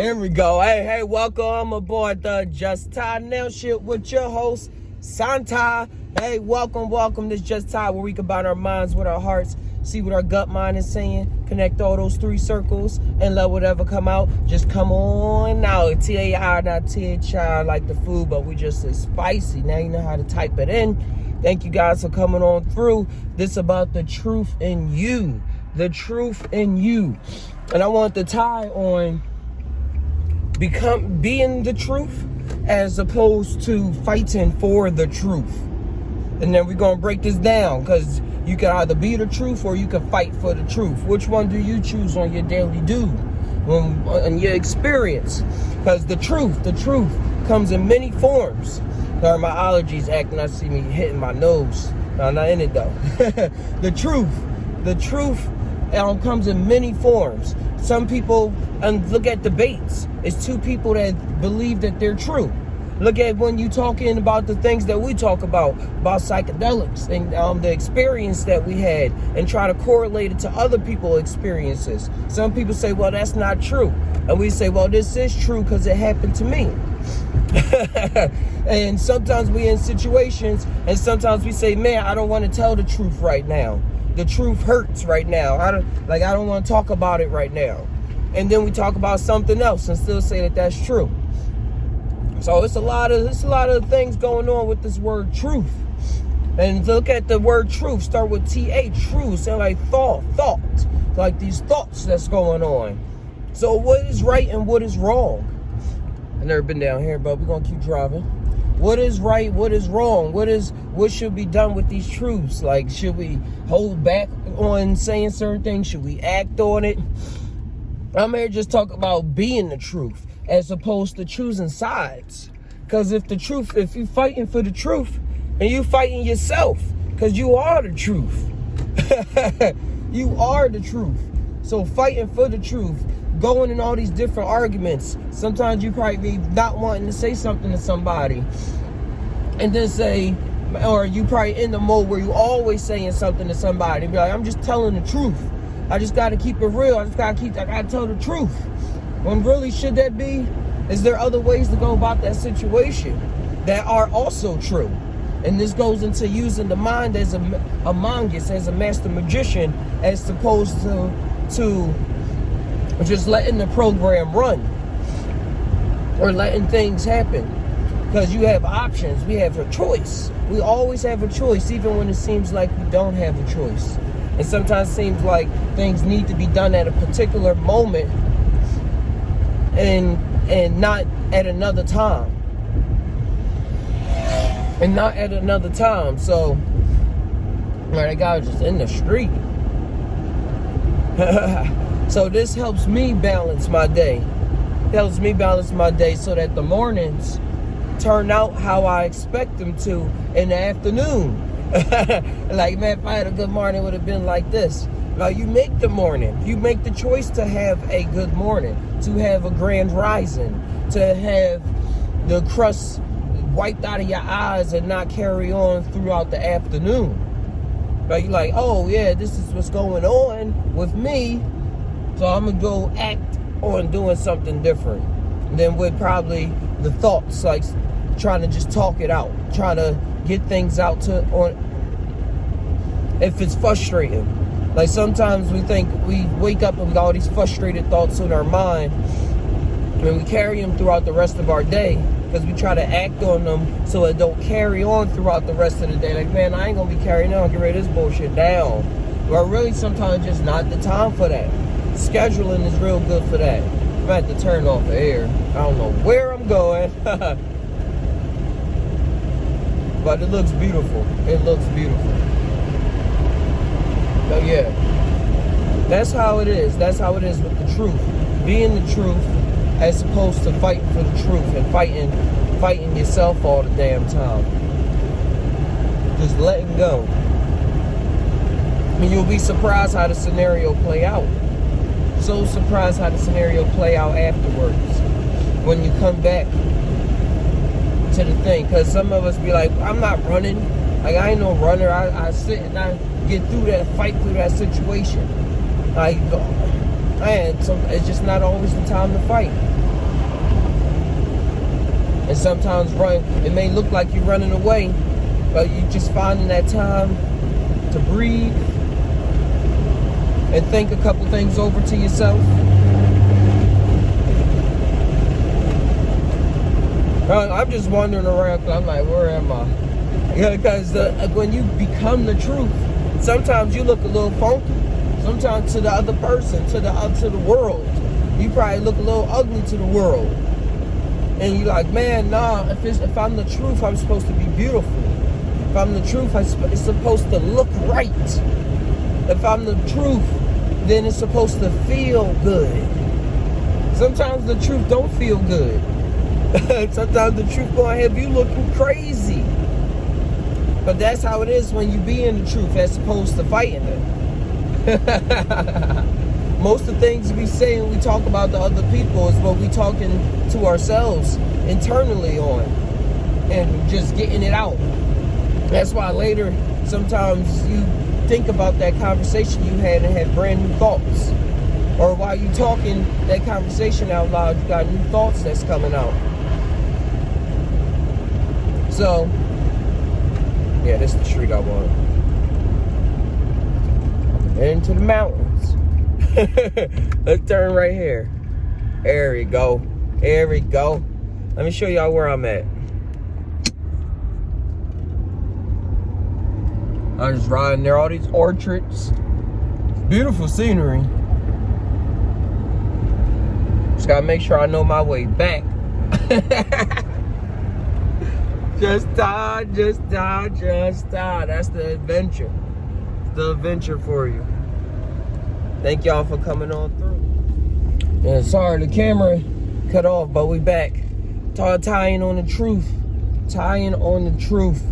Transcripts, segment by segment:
Here we go. Hey, welcome aboard the Just Tai Now shit with your host, SaunTai. Hey, welcome. This Just Tai, where we combine our minds with our hearts, see what our gut mind is saying, connect all those three circles, and let whatever come out. Just come on out. T-A-I, not T-H-I, like the food, but we just as spicy. Now you know how to type it in. Thank you guys for coming on through. This about the truth in you. The truth in you. And I want to tie on being the truth as opposed to fighting for the truth. And then we're going to break this down, because you can either be the truth or you can fight for the truth. Which one do you choose on your daily do, in your experience? Because the truth comes in many forms. Sorry, my allergies acting. I see me hitting my nose. No, not in it though. The truth comes in many forms. Some people, and look at debates. It's two people that believe that they're true. Look at when you talking about the things that we talk about psychedelics and the experience that we had, and try to correlate it to other people's experiences. Some people say, well, that's not true. And we say, well, this is true because it happened to me. And sometimes we in situations, and sometimes we say, man, I don't want to tell the truth right now. The truth hurts right now. I don't want to talk about it right now. And then we talk about something else and still say that that's true. So it's a lot of things going on with this word truth. And look at the word truth. Start with T-H, truth. Sound like thought. Like these thoughts that's going on. So what is right and what is wrong? I've never been down here, but we're going to keep driving. What is right? What is wrong? What should be done with these truths? Like, should we hold back on saying certain things? Should we act on it? I'm here just talk about being the truth as opposed to choosing sides. Because if you're fighting for the truth, and you're fighting yourself, because you are the truth. You are the truth. So fighting for the truth, going in all these different arguments. Sometimes you probably be not wanting to say something to somebody, and then say, or you probably in the mode where you always saying something to somebody. Be like, I'm just telling the truth. I just got to keep it real. I got to tell the truth. When really should that be? Is there other ways to go about that situation that are also true? And this goes into using the mind as a mongoose, as a master magician, as opposed to just letting the program run or letting things happen. Because you have options. We have a choice. We always have a choice, even when it seems like we don't have a choice. And sometimes it seems like things need to be done at a particular moment and not at another time. So, that guy was just in the street. So this helps me balance my day. So that the mornings turn out how I expect them to in the afternoon. Like, man, if I had a good morning, it would have been like this. Now, you make the morning. You make the choice to have a good morning, to have a grand rising, to have the crust wiped out of your eyes and not carry on throughout the afternoon. But you're like, oh, yeah, this is what's going on with me, so I'm going to go act on doing something different. And then with probably the thoughts, like trying to just talk it out, trying to get things out if it's frustrating. Like, sometimes we think we wake up with all these frustrated thoughts in our mind, and we carry them throughout the rest of our day because we try to act on them so it don't carry on throughout the rest of the day. Like, man, I ain't gonna be carrying on, get rid of this bullshit down. But really, sometimes just not the time for that. Scheduling is real good for that. I'm gonna have to turn off the air. I don't know where I'm going. But it looks beautiful. So yeah, that's how it is. That's how it is with the truth. Being the truth as opposed to fighting for the truth and fighting yourself all the damn time. Just letting go. I mean, you'll be surprised how the scenario play out. So surprised how the scenario play out afterwards when you come back to the thing. Because some of us be like, I'm not running. Like, I ain't no runner. I sit and I get through that, fight through that situation. Like, man, so it's just not always the time to fight. And sometimes it may look like you're running away, but you just finding that time to breathe and think a couple things over to yourself. I'm just wandering around, cause I'm like, where am I? Because when you become the truth, sometimes you look a little funky. Sometimes to the other person, to the world, you probably look a little ugly to the world. And you're like, man, nah. If I'm the truth, I'm supposed to be beautiful. If I'm the truth, it's supposed to look right. If I'm the truth, then it's supposed to feel good. Sometimes the truth don't feel good. Sometimes the truth gonna have you looking crazy. But that's how it is when you be in the truth as opposed to fighting it. Most of the things we say when we talk about the other people is what we talking to ourselves internally on and just getting it out. That's why later sometimes you think about that conversation you had and have brand new thoughts. Or while you talking that conversation out loud, you got new thoughts that's coming out. So, yeah, this is the street I want. Into the mountains. Let's turn right here. There we go. There we go. Let me show y'all where I'm at. I'm just riding there, all these orchards. Beautiful scenery. Just gotta make sure I know my way back. Just die. That's the adventure. The adventure for you. Thank y'all for coming on through. Yeah, sorry, the camera cut off, but we back. Tying on the truth. Tying on the truth.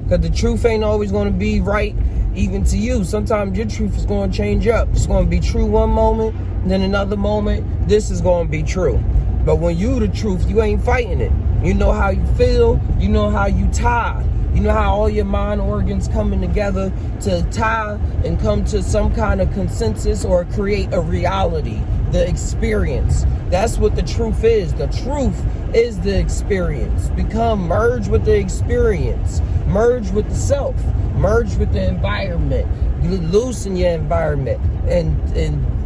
Because the truth ain't always going to be right, even to you. Sometimes your truth is going to change up. It's going to be true one moment, and then another moment, this is going to be true. But when you the truth, you ain't fighting it. You know how you feel. You know how you tie. You know how all your mind organs coming together to tie and come to some kind of consensus or create a reality, the experience. That's what the truth is. The truth is the experience. Merge with the experience. Merge with the self. Merge with the environment. You loosen your environment. And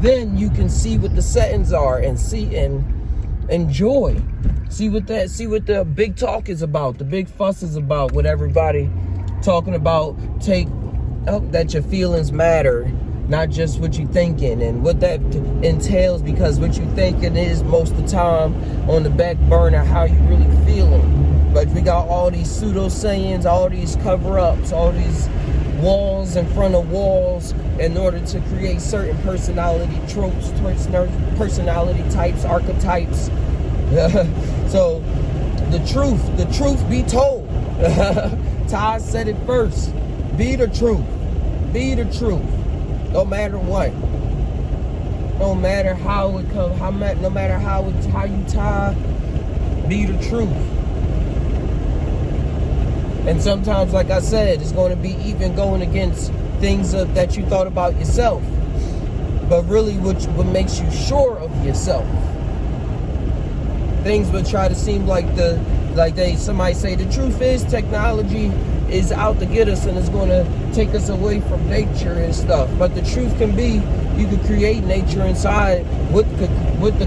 then you can see what the settings are and see and enjoy. See what the big talk is about, the big fuss is about, what everybody talking about, that your feelings matter, not just what you thinking, and what that entails, because what you thinking is most of the time on the back burner how you really feeling. But we got all these pseudo sayings, all these cover-ups, all these walls in front of walls in order to create certain personality tropes, personality types, archetypes. So the truth be told. Tai said it first. Be the truth. Be the truth. No matter what. No matter how it comes. No matter how you tie. Be the truth. And sometimes, like I said, it's going to be even going against things that you thought about yourself. But really, what makes you sure of yourself. Things would try to seem like somebody say the truth is technology is out to get us and it's going to take us away from nature and stuff. But the truth can be you can create nature inside with the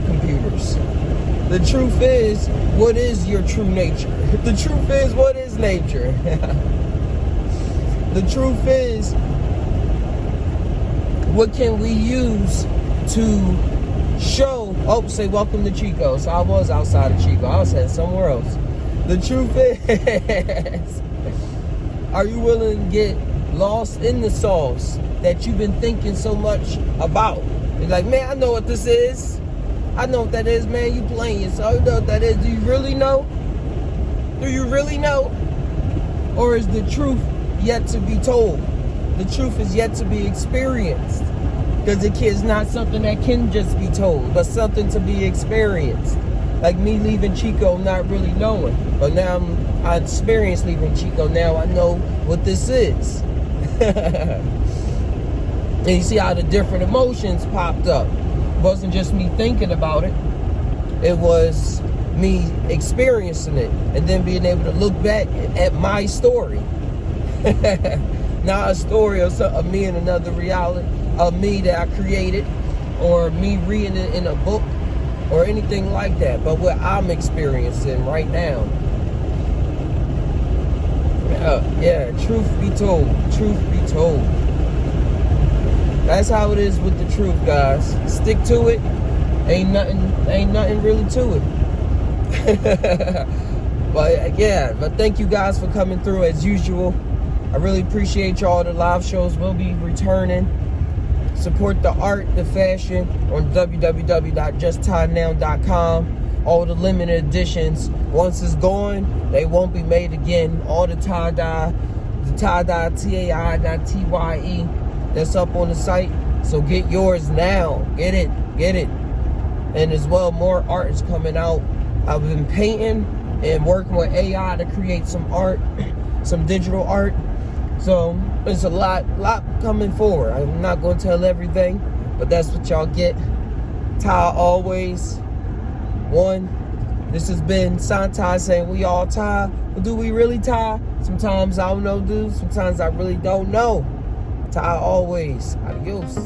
computers. The truth is, what is your true nature? The truth is, what is nature? The truth is, what can we use to show? Say welcome to Chico. So I was outside of Chico. I was heading somewhere else. The truth is, are you willing to get lost in the sauce that you've been thinking so much about? You're like, man, I know what this is. I know what that is, man. You playing yourself. You know what that is. Do you really know? Do you really know? Or is the truth yet to be told? The truth is yet to be experienced. Because it is not something that can just be told, but something to be experienced. Like me leaving Chico, not really knowing. But now I experienced leaving Chico. Now I know what this is. And you see how the different emotions popped up. It wasn't just me thinking about it. It was me experiencing it and then being able to look back at my story. Not a story of me in another reality, of me that I created, or me reading it in a book or anything like that, but what I'm experiencing right now. Yeah, truth be told, that's how it is with the truth, guys. Stick to it. Ain't nothing really to it. but thank you guys for coming through as usual. I really appreciate y'all. The live shows will be returning. Support the art, the fashion on www.justtainow.com. All the limited editions, once it's gone, they won't be made again. All the tie-dye, TAI, not TYE, that's up on the site. So get yours now. Get it. And as well, more art is coming out. I've been painting and working with AI to create some art, some digital art. So there's a lot coming forward. I'm not going to tell everything, but that's what y'all get. Tai always. One, this has been SaunTai saying we all tie. But do we really tie? Sometimes I don't know, dude. Sometimes I really don't know. Tai always. Adios.